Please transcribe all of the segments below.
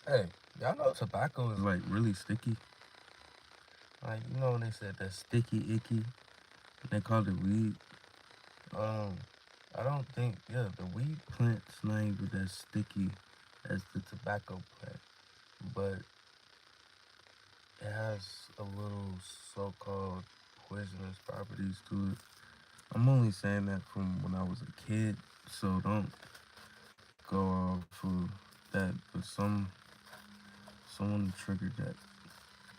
Hey, y'all know tobacco is like really sticky. Like you know when they said that sticky icky, they called it weed. Um, I don't think the weed plant's not even as sticky as the tobacco plant, but it has a little so-called poisonous properties to it. I'm only saying that from when I was a kid, so don't go off of that. But someone triggered that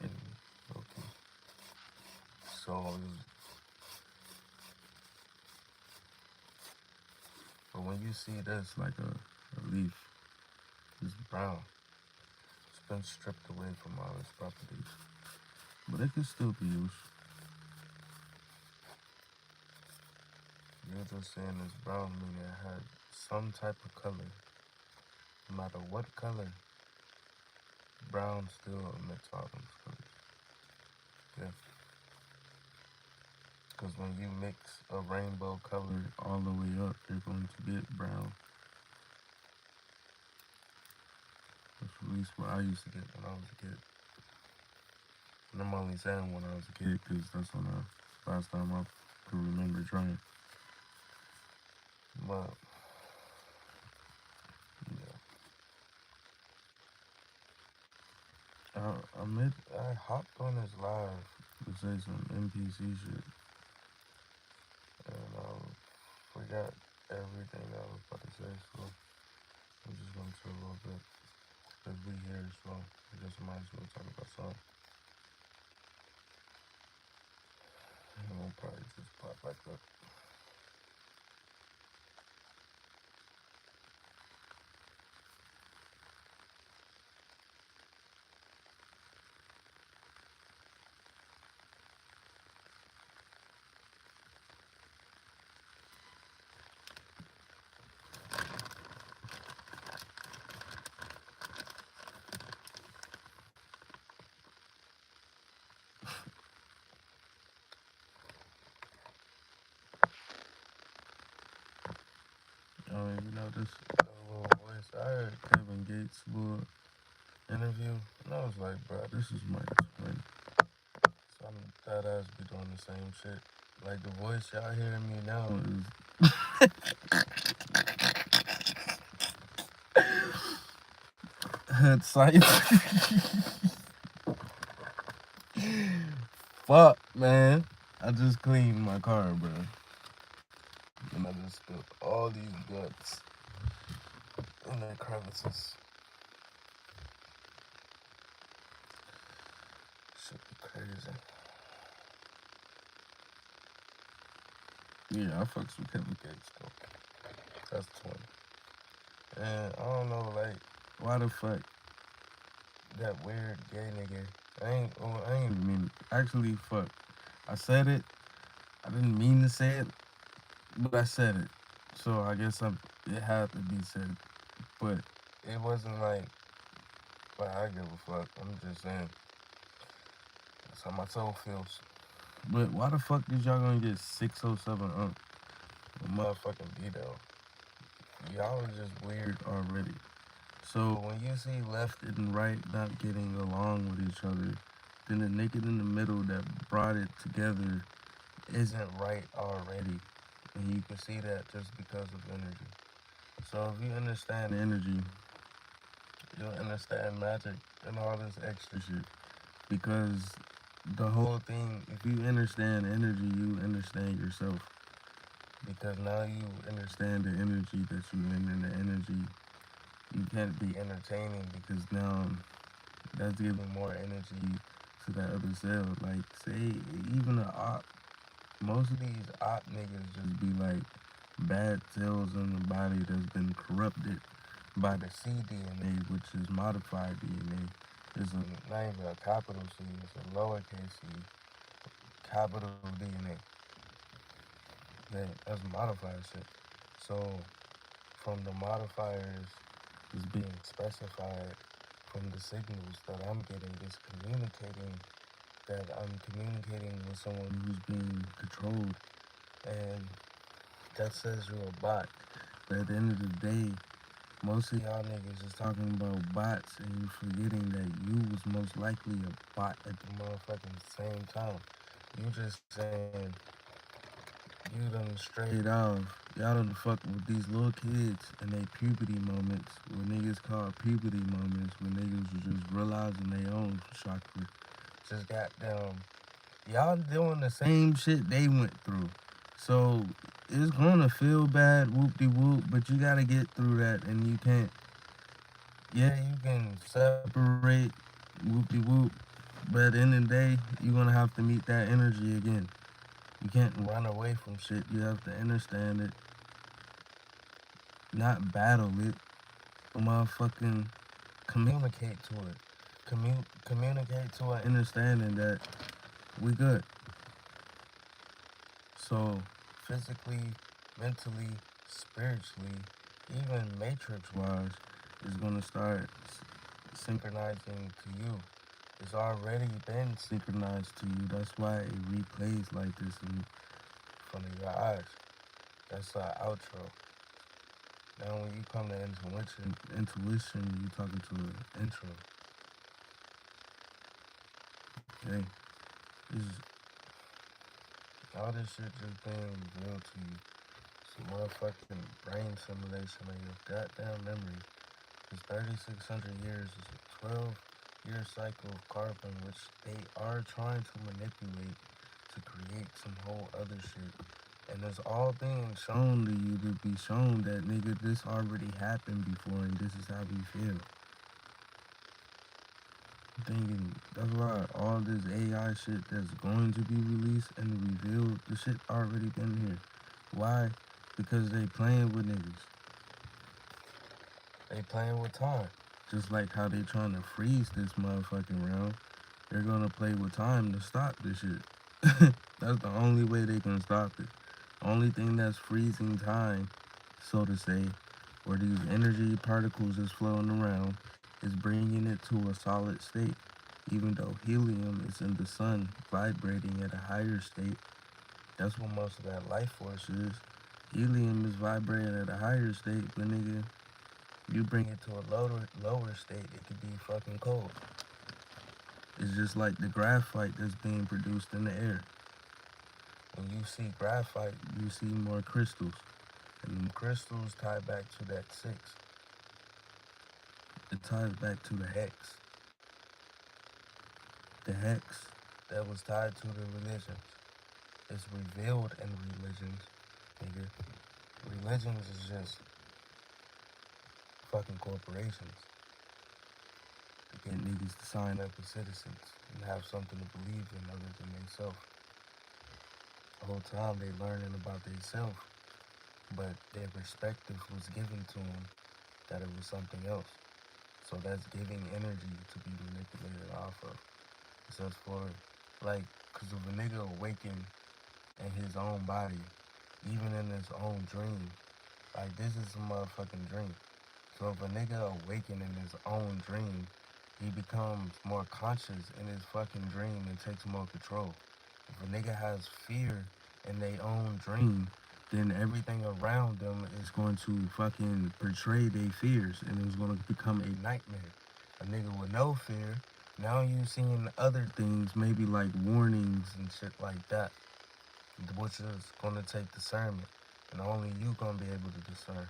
in me. Okay, so but when you see this like a leaf, it's brown. It's been stripped away from all its properties, but it can still be used. You're just saying it's brown, meaning it had some type of color. No matter what color, brown still emits all those colors. Yeah. Because when you mix a rainbow color all the way up, you're going to get brown. That's at least what I used to get when I was a kid. And I'm only saying when I was a kid because that's when I last time I could remember trying. But yeah, I hopped on his live to say some NPC shit, and I forgot everything I was about to say. So I'm just gonna chill a little bit because we here, so I guess I might as well talk about something. And we'll probably just pop back up. You know this little voice. I heard Kevin Gates' little interview, and I was like, bro, this is Mike's twin. So I'm that ass be doing the same shit. Like the voice y'all hearing me now is head sight. Fuck, man. I just cleaned my car, bro, and I just spilled all these guts in the crevices. Should be crazy. Yeah, I fucks with Kevin Gates though. That's twin. And I don't know, like, why the fuck that weird gay nigga. I ain't even mean it. Actually, fuck. I said it. I didn't mean to say it, but I said it. So I guess it had to be said. But it wasn't like I give a fuck. I'm just saying. That's how my soul feels. But why the fuck is y'all gonna get 607 up? A motherfucking veto. Y'all are just weird already. So when you see left and right not getting along with each other, then the nigga in the middle that brought it together isn't right already. And you can see that just because of energy. So if you understand energy, you'll understand magic and all this extra shit. Because the whole thing, if you understand energy, you understand yourself. Because now you understand the energy that you in, and the energy you can't be entertaining because now that's giving more energy to that other cell. Like, say, even a op, most of these op niggas just be like bad cells in the body that's been corrupted by the cDNA, which is modified DNA. It's not even a capital C, it's a lowercase c, capital DNA. That's modified shit. So, from the modifiers is being specified from the signals that I'm getting is communicating that I'm communicating with someone who's being controlled, and that says you're a bot. But at the end of the day, Most of y'all niggas is talking about bots and you forgetting that you was most likely a bot at the motherfucking same time. You just saying you done strayed off. Y'all done fuck with these little kids and they puberty moments. What niggas call puberty moments when niggas was just realizing their own chakra. Just goddamn y'all doing the same shit they went through. So it's gonna feel bad, whoop de whoop, but you gotta get through that and you can't. Yeah, you can separate, whoop de whoop, but at the end of the day, you're gonna have to meet that energy again. You can't run away from shit. You have to understand it, not battle it, but motherfucking communicate to it. Communicate to an understanding that we good. So physically, mentally, spiritually, even matrix wise, is gonna start synchronizing to you. It's already been synchronized to you. That's why it replays like this in front of your eyes. That's our outro. Now when you come to intuition, you talking to an intro. Okay? This is, all this shit just being revealed to you. Some motherfucking brain simulation of your goddamn memory. This 3,600 years is a 12-year cycle of carbon, which they are trying to manipulate to create some whole other shit. And it's all being shown to you to be shown that nigga, this already happened before and this is how we feel. I'm thinking that's why all this AI shit that's going to be released and revealed, the shit already been here. Why? Because they playing with niggas. They playing with time. Just like how they trying to freeze this motherfucking round. They're gonna play with time to stop this shit. That's the only way they can stop it. Only thing that's freezing time, so to say, where these energy particles is floating around, is bringing it to a solid state. Even though helium is in the sun vibrating at a higher state, that's what most of that life force is. Helium is vibrating at a higher state, but nigga, you bring it to a lower state, it could be fucking cold. It's just like the graphite that's being produced in the air. When you see graphite, you see more crystals. And the crystals tie back to that six. It ties back to the hex. The hex that was tied to the religions. It's revealed in religions, nigga. Religions is just fucking corporations to get niggas to sign up as citizens and have something to believe in other than themselves. The whole time they learning about themselves, but their perspective was given to them that it was something else. So that's giving energy to be manipulated off of. It's just for, like, because if a nigga awaken in his own body, even in his own dream, like, this is a motherfucking dream. So if a nigga awaken in his own dream, he becomes more conscious in his fucking dream and takes more control. If a nigga has fear in their own dream, then everything around them is going to fucking portray their fears and it's going to become a nightmare. A nigga with no fear, now you seeing other things, maybe like warnings and shit like that, which is going to take discernment. And only you going to be able to discern.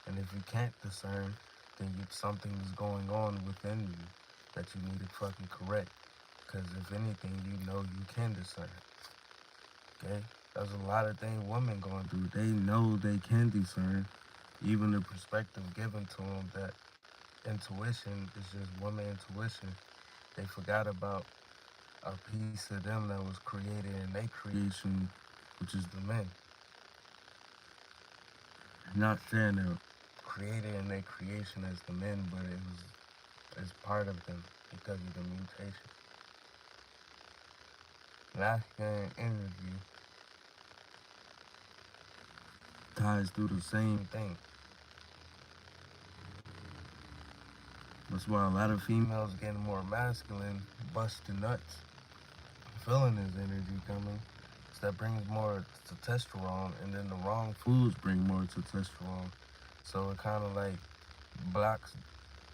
And if you can't discern, then something is going on within you that you need to fucking correct. Because if anything, you know you can discern. Okay? There's a lot of things women going through. They know they can discern. Even the perspective given to them that intuition is just woman intuition. They forgot about a piece of them that was created in their creation, which is the men. Not saying they're created in their creation as the men, but it was as part of them because of the mutation. Masculine energy ties through the same thing. That's why a lot of females getting more masculine, busting nuts, feeling his energy coming. So that brings more testosterone, and then the wrong foods bring more testosterone. So it kind of like blocks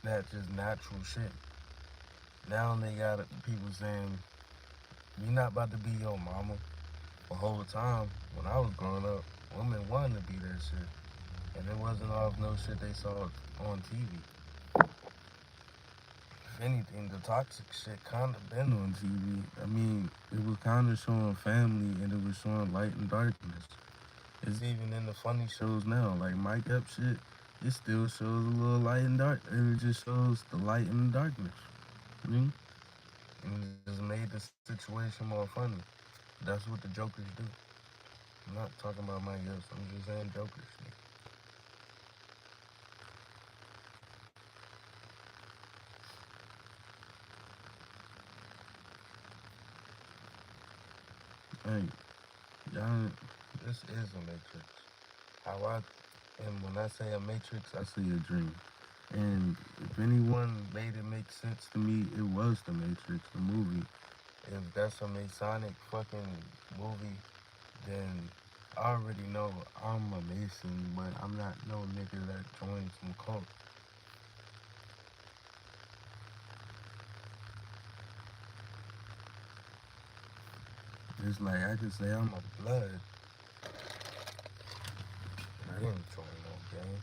that just natural shit. Now they got people saying, "We not about to be your mama." The whole time when I was growing up, women wanted to be that shit, and it wasn't off no shit they saw on TV. If anything, the toxic shit kind of been on TV. I mean, it was kind of showing family, and it was showing light and darkness. It's even in the funny shows now, like Mike Up shit. It still shows a little light and dark. It just shows the light and the darkness. You know? And it just made the situation more funny. That's what the jokers do. I'm not talking about Mike Epps. I'm just saying jokers. Hey, y'all, this is a matrix. How I, and when I say a matrix, I see a dream. And if anyone made it make sense to me, it was the Matrix, the movie. If that's a Masonic fucking movie, then I already know I'm a Mason, but I'm not no nigga that joined some cult. It's like I could say I'm a blood, but I didn't join no gang.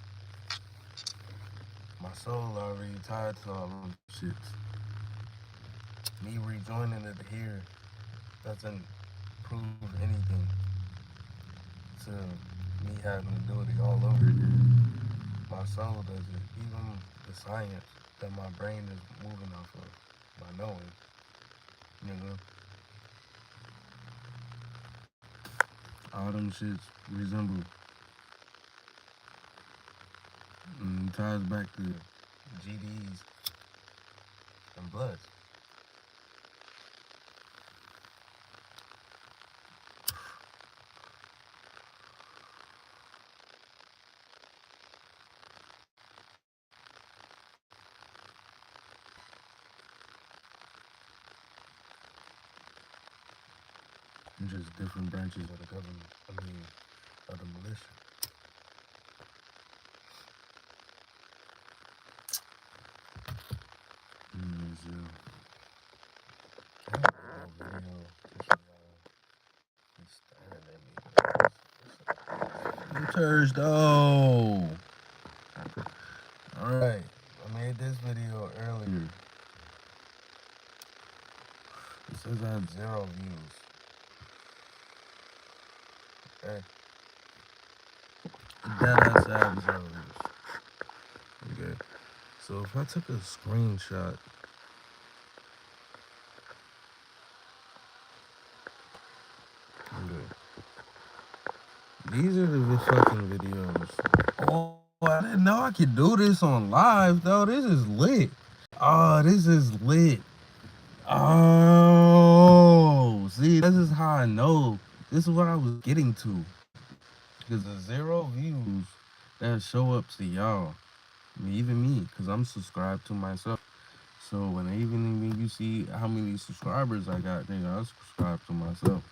My soul already tied to all them shits. Me rejoining it here doesn't prove anything to me having to do it all over again. My soul does it. Even the science that my brain is moving off of by knowing, you know, all them shits resemble and ties back to GDs and bloods. And just different branches of the government. I mean, of the militia. So, I have a video just for y'all. He's staring at me. Church though. Alright. I made this video earlier. It says I have 0 views. Okay. That I said I have 0 views. Okay. So if I took a screenshot, okay. These are the fucking videos. Oh, I didn't know I could do this on live though. This is lit. Oh, this is lit. Oh, see, this is how I know. This is what I was getting to. Because the 0 views that show up to y'all, I mean, even me, because I'm subscribed to myself. So when you see how many subscribers I got, nigga, I subscribe to myself.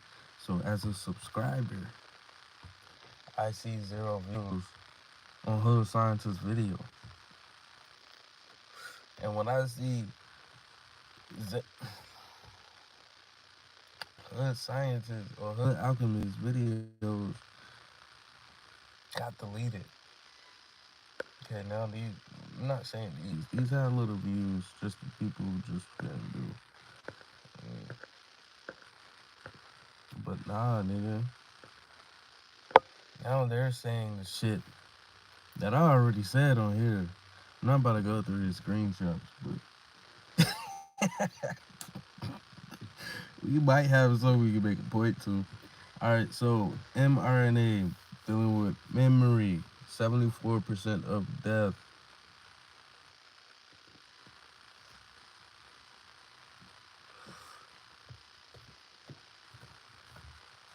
So as a subscriber, I see 0 views on Hood Scientist video. And when I see Hood Scientist or Hood Alchemist videos got deleted. Okay, now these, I'm not saying these have little views, just the people who just couldn't do. But nah, nigga. Now they're saying the shit that I already said on here. I'm not about to go through these screenshots, but we might have something we can make a point to. Alright, so mRNA dealing with memory, 74% of death.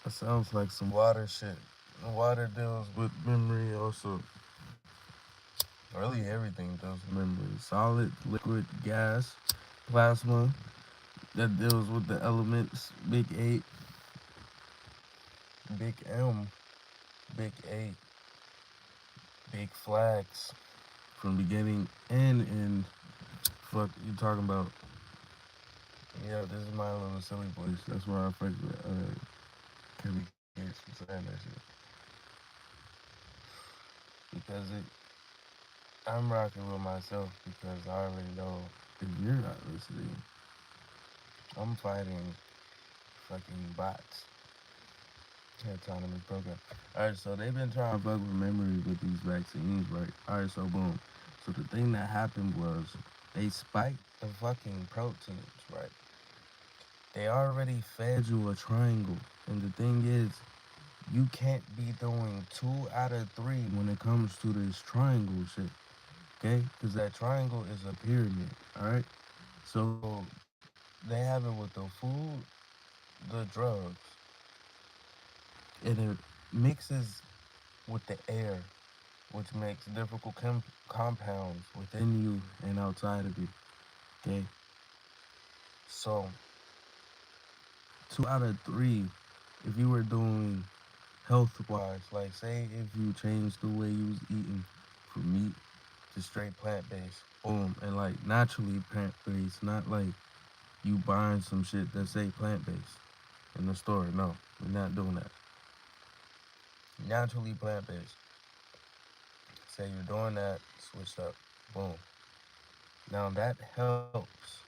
That sounds like some water shit. Water deals with memory also. Really everything deals with memory. Solid, liquid, gas, plasma. That deals with the elements. Big 8, Big M, Big 8, big flags, from beginning and end. Fuck you talking about? Yeah, this is my little silly voice. That's why I fuck with Kevin Gates for saying that shit because I'm rocking with myself because I already know if you're not listening, I'm fighting fucking bots. Autonomous program. Alright, so they've been trying to fuck with memory with these vaccines, right? Alright, so boom. So the thing that happened was they spiked the fucking proteins, right? They already fed you a triangle. And the thing is, you can't be doing 2 out of 3 when it comes to this triangle shit. Okay? Because that triangle is a pyramid. Alright? So they have it with the food, the drugs, and it mixes with the air, which makes difficult compounds within you and outside of you. Okay? So 2 out of 3, if you were doing health wise, like say if you changed the way you was eating from meat to straight plant based, boom, and like naturally plant based, not like you buying some shit that say plant based in the store. No, we're not doing that. Naturally plant based. Say you're doing that, switch up, boom. Now that helps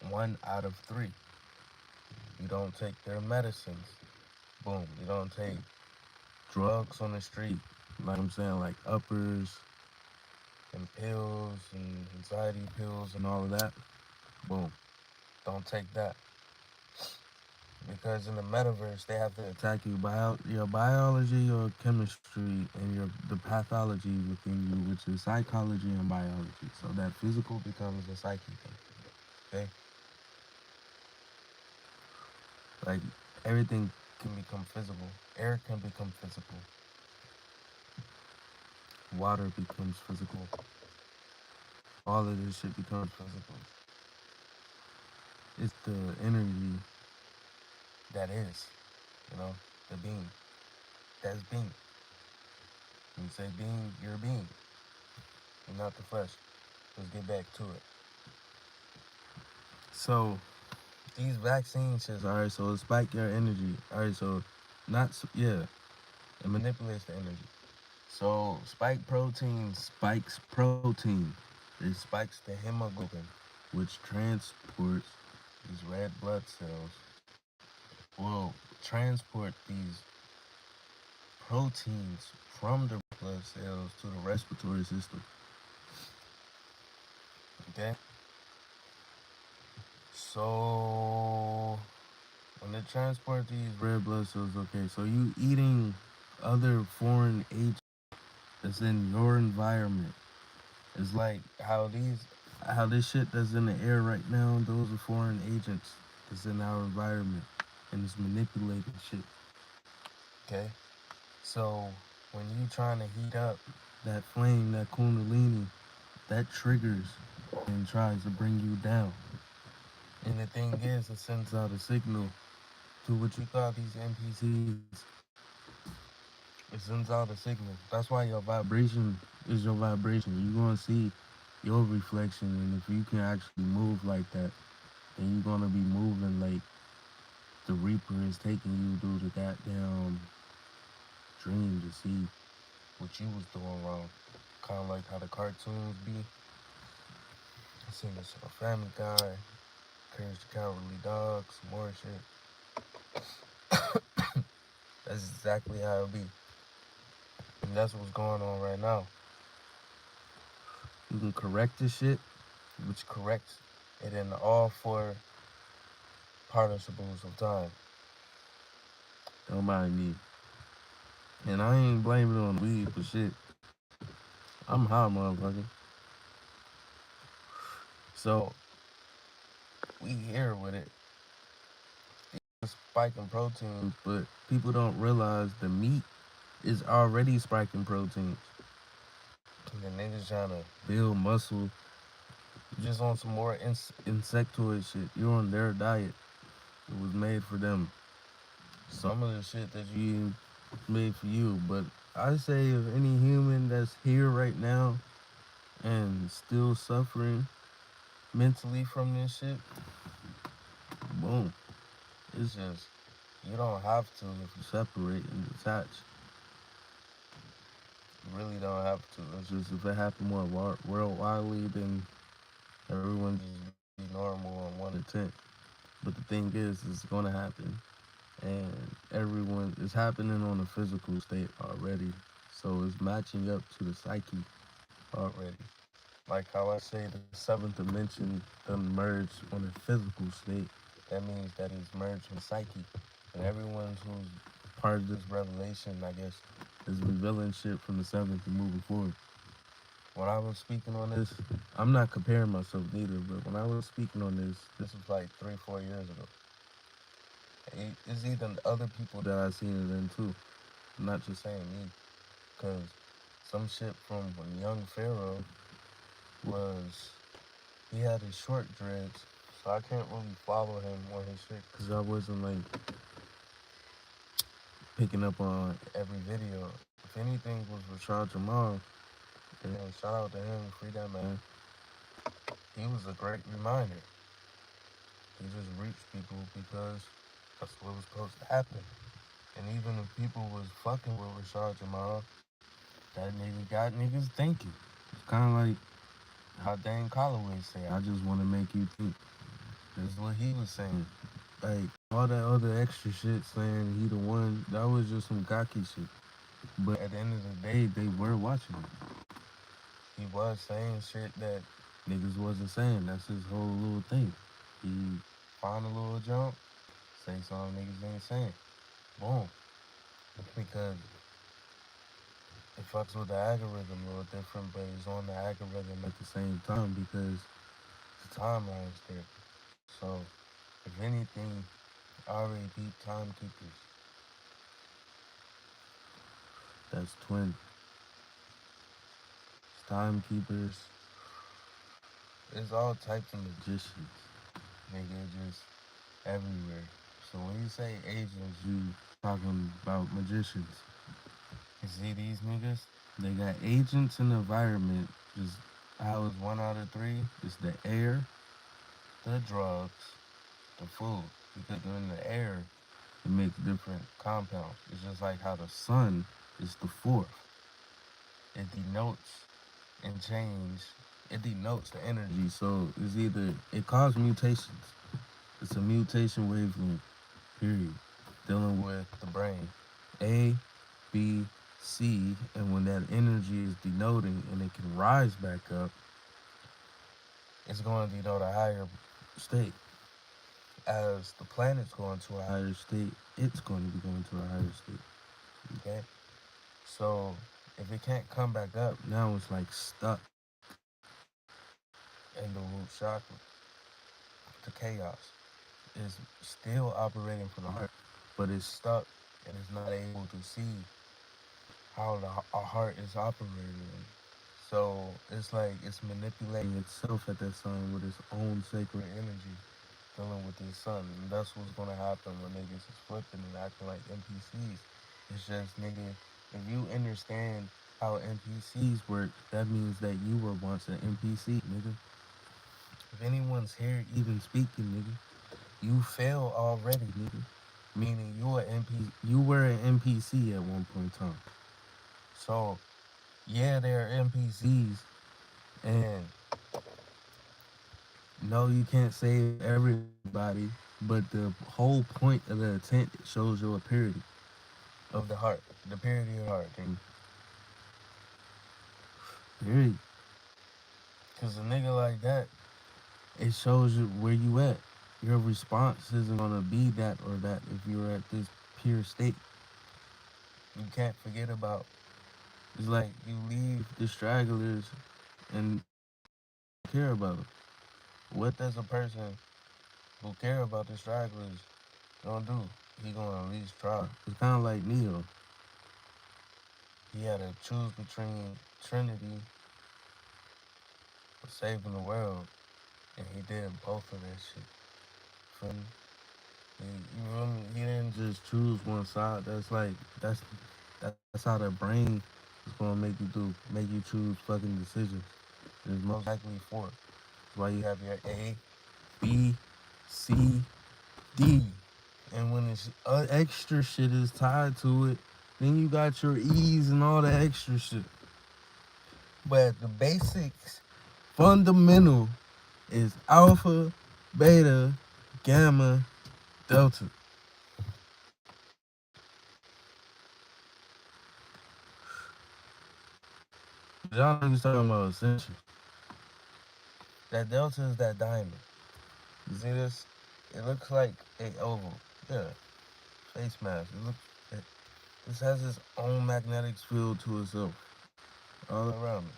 1 out of 3. You don't take their medicines, boom. You don't take drugs on the street, like I'm saying, like uppers and pills and anxiety pills and all of that, boom. Don't take that. Because in the metaverse, they have to attack you your biology, your chemistry, and the pathology within you, which is psychology and biology. So that physical becomes a psyche thing. Okay, like everything can become physical. Air can become physical. Water becomes physical. All of this shit becomes physical. It's the energy that is, the being. That's being. When you say being, you're a being. You're not the flesh. Let's get back to it. So these vaccines says, all right, so it spike your energy. All right, so not yeah, it manipulates the energy. So spike protein spikes protein. It spikes the hemoglobin, which transports these red blood cells. Will transport these proteins from the blood cells to the respiratory system. Okay. So when they transport these red blood cells, okay, so you eating other foreign agents that's in your environment. It's like how this shit that's in the air right now, those are foreign agents that's in our environment. And it's manipulating shit. Okay? So when you trying to heat up that flame, that kundalini, that triggers and tries to bring you down. And the thing is, it sends out a signal to what you call these NPCs. It sends out a signal. That's why your vibration is your vibration. You're gonna see your reflection, and if you can actually move like that, then you're gonna be moving like the Reaper is taking you through the goddamn dream to see what you was doing wrong. Kind of like how the cartoons be. I seen this on Family Guy, Courage the Cowardly Dog, some more shit. That's exactly how it be. And that's what's going on right now. You can correct this shit, which corrects it in all 4 participles of time. Don't mind me. And I ain't blaming it on the weed for shit. I'm high, motherfucker. So, we here with it. Spiking proteins, but people don't realize the meat is already spiking proteins. And then they just trying to build muscle. You just on some more insectoid shit. You're on their diet. It was made for them. Some of the shit that you eat made for you. But I say if any human that's here right now and still suffering mentally from this shit, boom. It's just, you don't have to if you separate and detach. You really don't have to. It's just if it happened more worldwidely, then everyone just be normal and one intent. But the thing is, it's gonna happen, and everyone is happening on a physical state already. So it's matching up to the psyche already. Like how I say the seventh dimension doesn't merge on a physical state. That means that it's merged with psyche. And everyone who's part of this revelation, I guess, is revealing shit from the seventh and moving forward. When I was speaking on this, I'm not comparing myself neither, but when I was speaking on this was like 3, 4 years ago. It's even other people that I seen it in too. I'm not just saying me. Because some shit from when young Pharaoh was, he had his short dreads, so I can't really follow him on his shit because I wasn't like picking up on every video. If anything was Rashad Jamal, and shout out to him, free that man. He was a great reminder. He just reached people because that's what was supposed to happen. And even if people was fucking with Rashad Jamal, that nigga got niggas thinking. It's kind of like how Dane Calloway say, I just want to make you think. That's what he was saying. Like, all that other extra shit saying he the one, that was just some cocky shit. But at the end of the day, they were watching it. He was saying shit that niggas wasn't saying. That's his whole little thing. He find a little jump, say something niggas ain't saying. Boom. Because it fucks with the algorithm a little different, but it's on the algorithm at the same time because the timeline's there. So, if anything, I already beat timekeepers. That's twin. Timekeepers. There's all types of magicians. Nigga, just everywhere. So when you say agents, you talking about magicians. You see these niggas? They got agents in the environment. Just how it's 1 out of 3. It's the air, the drugs, the food. Because in the air, it makes different compounds. It's just like how the sun is the fourth. It denotes and change. It denotes the energy. So it's either it causes mutations. It's a mutation wavelength. Period. Dealing with the brain. A, B, C, and when that energy is denoting and it can rise back up, it's going to denote a higher state. As the planet's going to a higher state, it's going to be going to a higher state. Okay? So if it can't come back up, now it's like stuck in the root chakra. The chaos is still operating for the heart, but it's stuck and it's not able to see how our heart is operating. So it's like it's manipulating itself at that time with its own sacred energy, dealing with the sun. And that's what's gonna happen when niggas is flipping and acting like NPCs. It's just, nigga, if you understand how NPCs work, that means that you were once an NPC, nigga. If anyone's here even speaking, nigga, you fail already, nigga. Meaning you were an NPC at one point in time. So yeah, they're NPCs, and no, you can't save everybody, but the whole point of the intent shows your purity of the heart, the purity of the heart, and period. Cause a nigga like that, it shows you where you at. Your response isn't gonna be that or that if you're at this pure state. You can't forget about. It's like you leave the stragglers and care about them. What does a person who care about the stragglers gonna do? He gonna at least try. It's kind of like Neo. He had to choose between Trinity or saving the world, and he did both of that shit. Feel me? He didn't just choose one side. That's how the brain is gonna make you choose fucking decisions. It's most likely four. That's why you have your A, B, C, D. And when it's extra shit is tied to it, then you got your E's and all the extra shit. But the basics, fundamental, is alpha, beta, gamma, delta. Y'all niggas talking about essential. That delta is that diamond. You see this? It looks like a oval. Yeah, face mask. It, this has its own magnetic field to itself, all around it.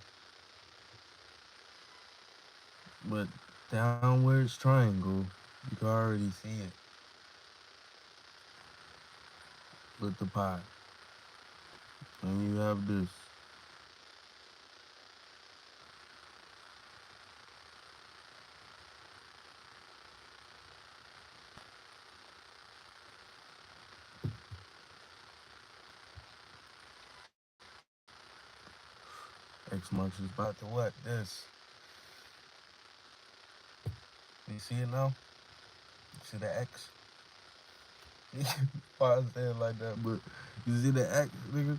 But downwards triangle, you can already see it with the pie. And you have this. X marks the spot to what? This. You see it now? You see the X? Why I say it like that, but you see the X, nigga?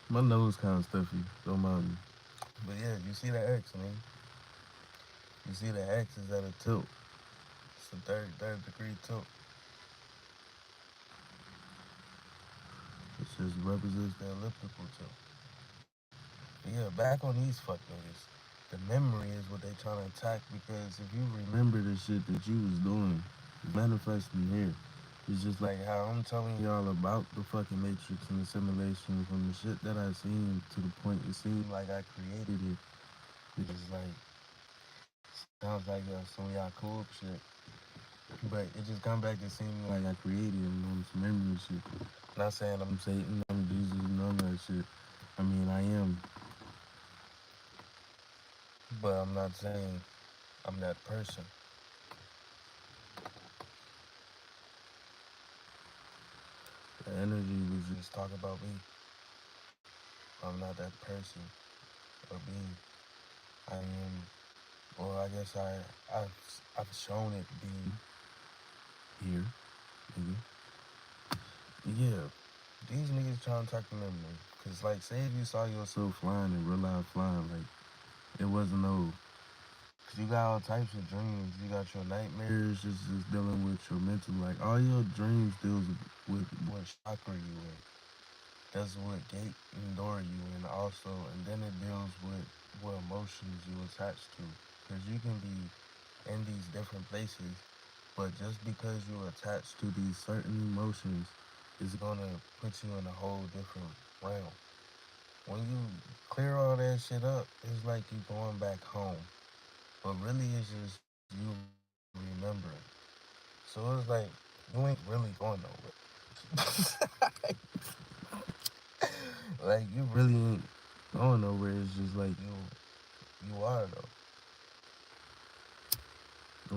My nose kind of stuffy. Don't mind me. But yeah, you see the X, man. You see the X is at a tilt. It's a third degree tilt. It just represents the elliptical tilt. But yeah, back on these fuck niggas. The memory is what they trying to attack because if you remember the shit that you was doing, it's manifesting here. It's just like how I'm telling y'all about the fucking matrix and the simulation from the shit that I seen to the point it seemed like I created it. It's like sounds like some y'all cool shit. But it just come back to seeming like I created it on some memory shit. Not saying I'm Satan, I'm Jesus, none of that shit. I mean I am. But I'm not saying I'm that person. The energy was just talking about me. I'm not that person or being. I am, or I guess I've shown it being here, nigga. Yeah, these niggas trying to attack the memory. Cause like, say if you saw yourself flying in real life flying, like it wasn't no. Cause you got all types of dreams. You got your nightmares, just dealing with your mental. Like all your dreams deals with what chakra you in. That's what gate and door you in also, and then it deals with what emotions you attach to. Because you can be in these different places, but just because you attach to these certain emotions is gonna put you in a whole different realm. When you clear all that shit up, it's like you going back home. But really it's just you remembering. So it's like you ain't really going nowhere. Like you really ain't going nowhere. It's just like you are though.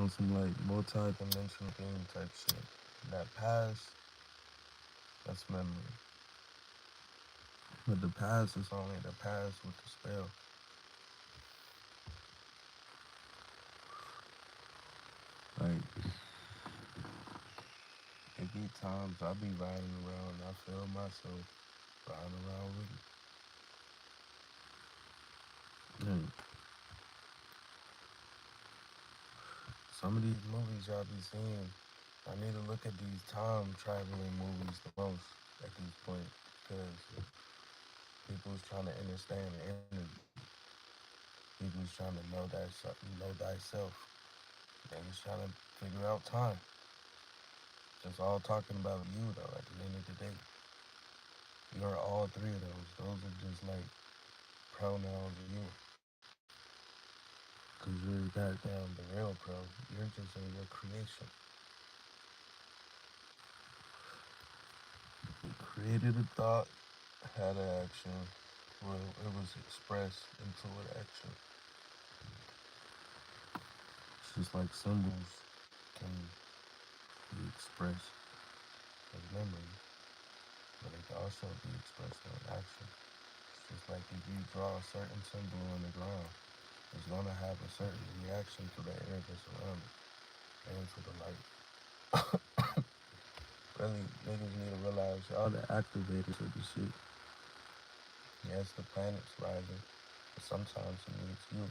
On some like multi-dimensional game type shit. That past, that's memory. But the past is only the past with the spell. Like it be times I be riding around and I feel myself riding around with it. And some of these movies y'all be seeing, I need to look at these time traveling movies the most at this point because people's trying to understand the energy. People's trying to know thyself. Niggas trying to figure out time. Just all talking about you though. At the end of the day, you're all three of those. Those are just like pronouns of you. Cause you're goddamn the real pro. You're just in your creation. You created a thought, had an action. Well, it was expressed into an action. It's just like symbols can be expressed as memory, but it can also be expressed in action. It's just like if you draw a certain symbol on the ground, is gonna have a certain reaction to the air that's around it and to the light. Really, niggas need to realize y'all the activators of the shit. Yes, the planet's rising, but sometimes it needs you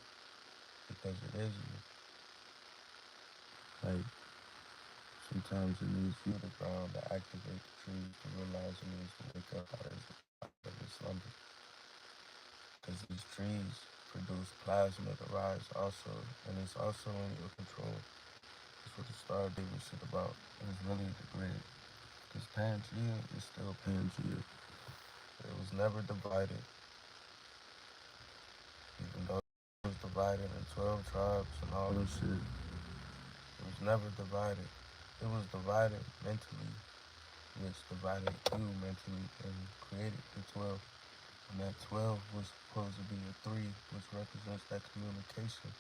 because it is you. Like, sometimes it needs you, the ground, to activate the trees to realize it needs to wake up out of its slumber. Because these trees produce plasma to rise also, and it's also in your control. That's what the Star David shit about. It's really the grid. Because Pangea is still Pangea. It was never divided, even though it was divided in 12 tribes and all this shit. It was never divided. It was divided mentally, which divided you mentally and created the 12. And that 12 was supposed to be a 3, which represents that communication.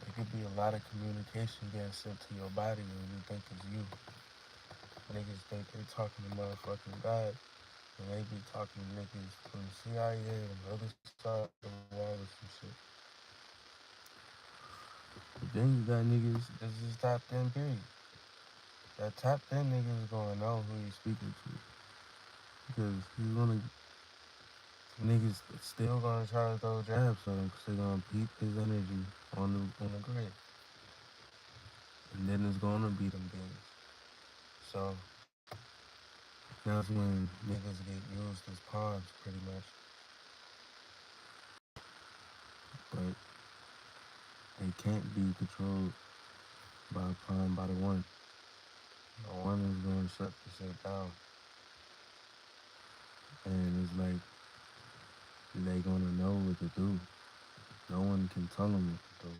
It could be a lot of communication getting sent to your body and you think it's you. Niggas think they talking to motherfucking God. And they be talking to niggas from the CIA and the other side of the wall or some shit. But then you got niggas that's just tapped in, period. That tapped in nigga is gonna know who he's speaking to. Because he's gonna, niggas still gonna try to throw jabs at him because they gonna peep his energy on the grid. And then it's gonna be them beings. So that's when niggas get used as pawns, pretty much. But they can't be controlled by a pawn by the one. The one is gonna shut the shit down. And it's like they gonna know what to do. No one can tell them what to do.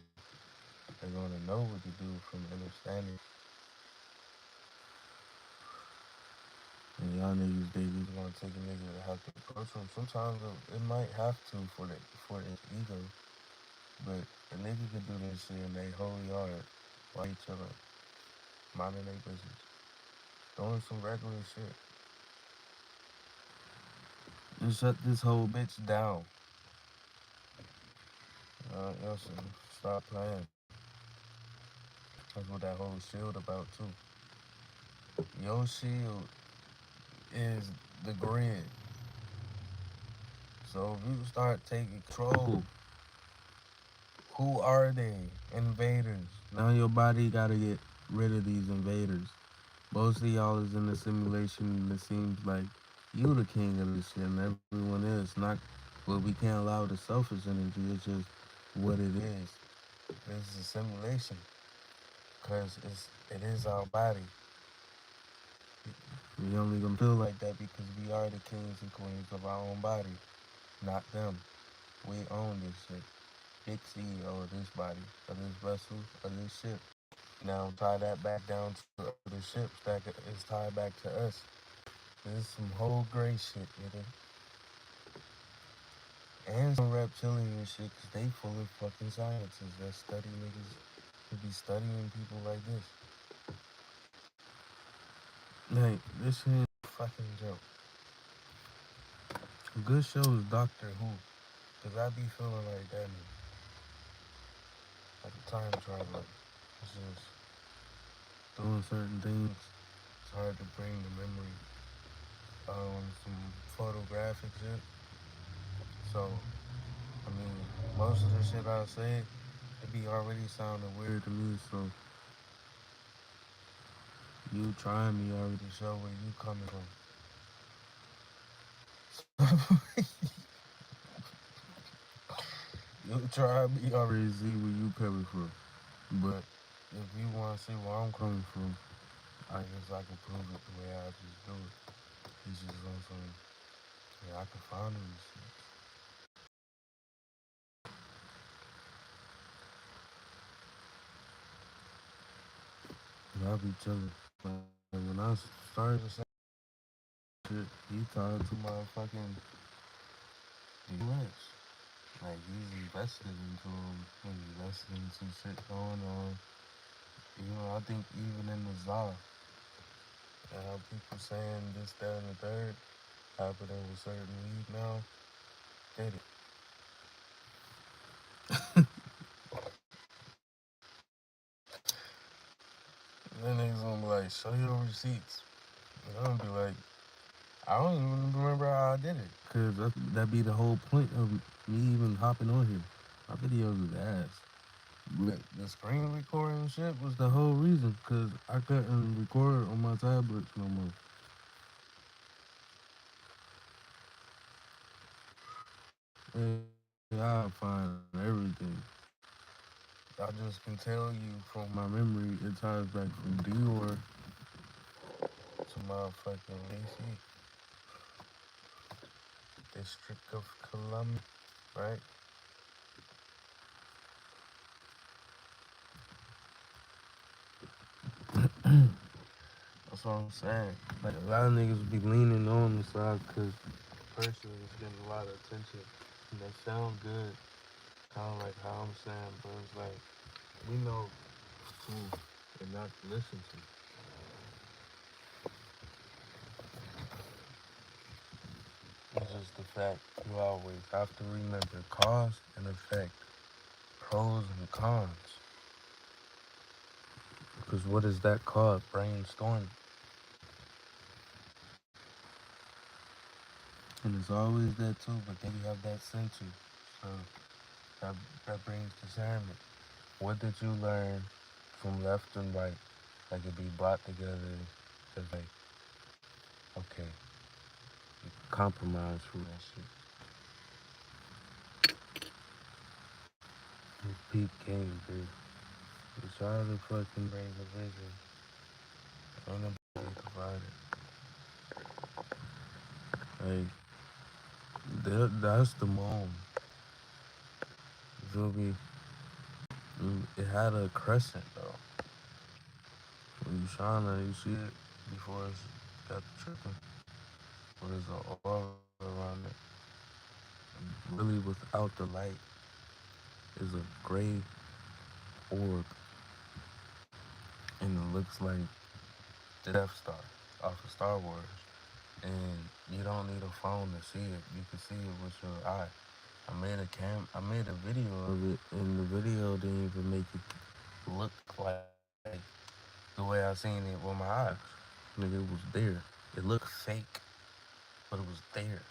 They're gonna know what to do from understanding. And y'all niggas, they just gonna take a nigga to have to approach them. Sometimes it might have to for its ego. But a nigga can do this shit in their whole yard while he chillin', minding their business, doing some regular shit. Just shut this whole bitch down. Y'all should stop playing. That's what that whole shield about too. Your shield is the grid. So if you start taking control, who are they? Invaders. Now your body gotta get rid of these invaders. Most of y'all is in a simulation and it seems like you the king of this shit and everyone is. Not, but we can't allow the selfish energy. It's just what it is. It's a simulation. Cause it is our body. We only gonna feel like that because we are the kings and queens of our own body, not them. We own this shit. Big CEO of this body, of this vessel, of this ship. Now tie that back down to other ships that is tied back to us. This is some whole gray shit, nigga. And some reptilian shit, cause they full of fucking scientists that study niggas, to be studying people like this. Like, this shit is a fucking joke. A good show is Doctor Who, cause I be feeling like that nigga. Like a time traveler. It's just doing certain things. It's hard to bring the memory. Some photographic shit. So, I mean, most of the shit I say, it be already sounding weird to me, so you trying me already show where you coming from. You try me already see where you coming from. But if you want to see where I'm coming from, I guess I can prove it the way I just do it. It's just on some, yeah, I can find them and shit. I'll be chilling. Like, when I started to say shit, he talked to motherfucking US. Like, he's invested into them, invested into shit going on. You know, I think even in the ZA, and how people saying this, that, and the third, happening with certain weed now, did it. like, show your receipts. And I'm gonna be like, I don't even remember how I did it. Cause that be the whole point of me even hopping on here. My videos is ass. But the screen recording shit was the whole reason. Cause I couldn't record on my tablets no more. Yeah, I find everything. I just can tell you from my memory, it ties back from Dior to motherfucking DC, District of Columbia, right? That's what I'm saying. Like, a lot of niggas be leaning on the side because personally it's getting a lot of attention. And they sound good, kind of like how I'm saying, but it's like, we know who and not to listen to. It's just the fact you always have to remember cause and effect, pros and cons. Because what is that called? Brainstorming. And it's always that too, but then you have that center. So that, that brings discernment. What did you learn from left and right? Like it be brought together. Cause like, okay, compromise from that shit. It's peak game, dude. You try to fucking bring a vision. Ain't nobody provide it. Like, that's the moon. Feel me? It had a crescent though. When you shine it, you see it before it's got the tripping. But there's an aura around it. And really, without the light, is a gray orb, and it looks like the Death Star off of Star Wars. And you don't need a phone to see it. You can see it with your eye. I made a video of it, and the video didn't even make it look like the way I seen it with my eyes. Nigga, it was there. It looked fake, but it was there.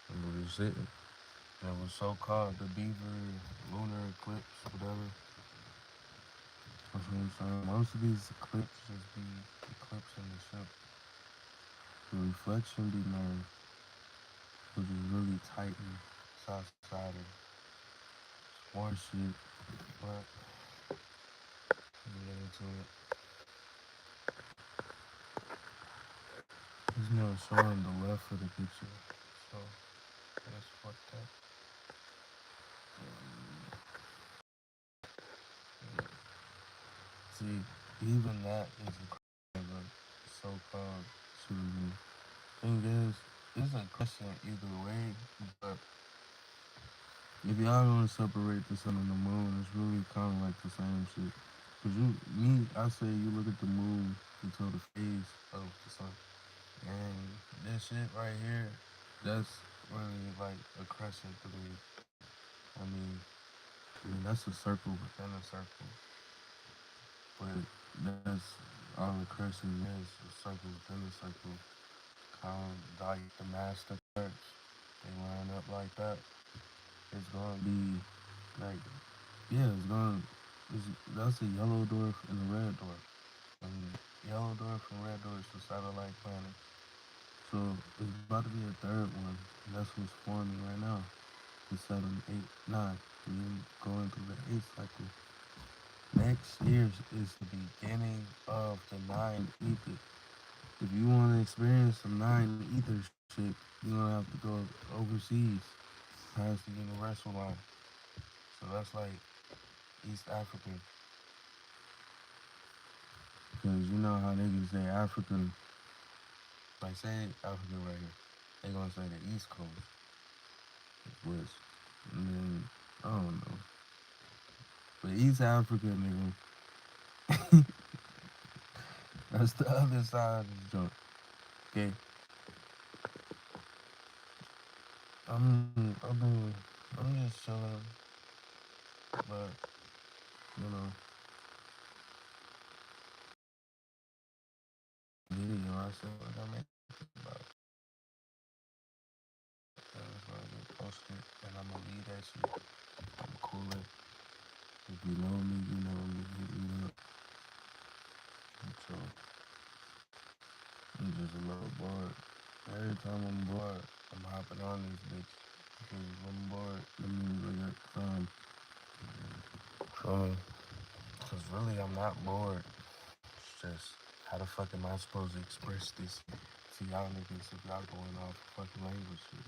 And we were sitting. And it was so called the Beaver lunar eclipse, whatever. That's what I'm saying. Most of these eclipses just be eclipsing the ship. The reflection be known, which is really tight and south-sided. More shit, but we get into it. There's no showing the left of the picture, so that's fucked up. See, even that is a so-called shooting. Thing is, it's a question either way, but if y'all don't separate the sun and the moon, it's really kind of like the same shit. Cause I say you look at the moon, you tell the phase of the sun. And this shit right here, that's really like a crescent to me. I mean, that's a circle within a circle. But that's all the crescent is, a circle within a circle. Kind of like the master parts, they line up like that. It's gonna be like, yeah, that's a yellow dwarf and a red dwarf. And yellow dwarf and red dwarf is the satellite planet. So it's about to be a third one. And that's what's forming right now. The 7, 8, 9. We're going through the 8th cycle. Next year is the beginning of the 9 ether. If you want to experience some 9 ether shit, you're gonna have to go overseas past the universal line. So that's like East Africa. Because you know how niggas say Africa, like say Africa right here. They gonna say the East Coast, West. And then, I don't know. But East Africa, nigga, that's the other side of the joint. Okay? I'm just chilling, but, you know, post it, and I'ma leave that shit. I'm cool it. If you know me, you know me. Hit me up. And so I'm just a little bored. Every time I'm bored, I'm hopping on this bitch. Because if I'm bored, that means I got time. Feel me? Because really, I'm not bored. It's just, how the fuck am I supposed to express this to y'all niggas if y'all going off fucking language shit?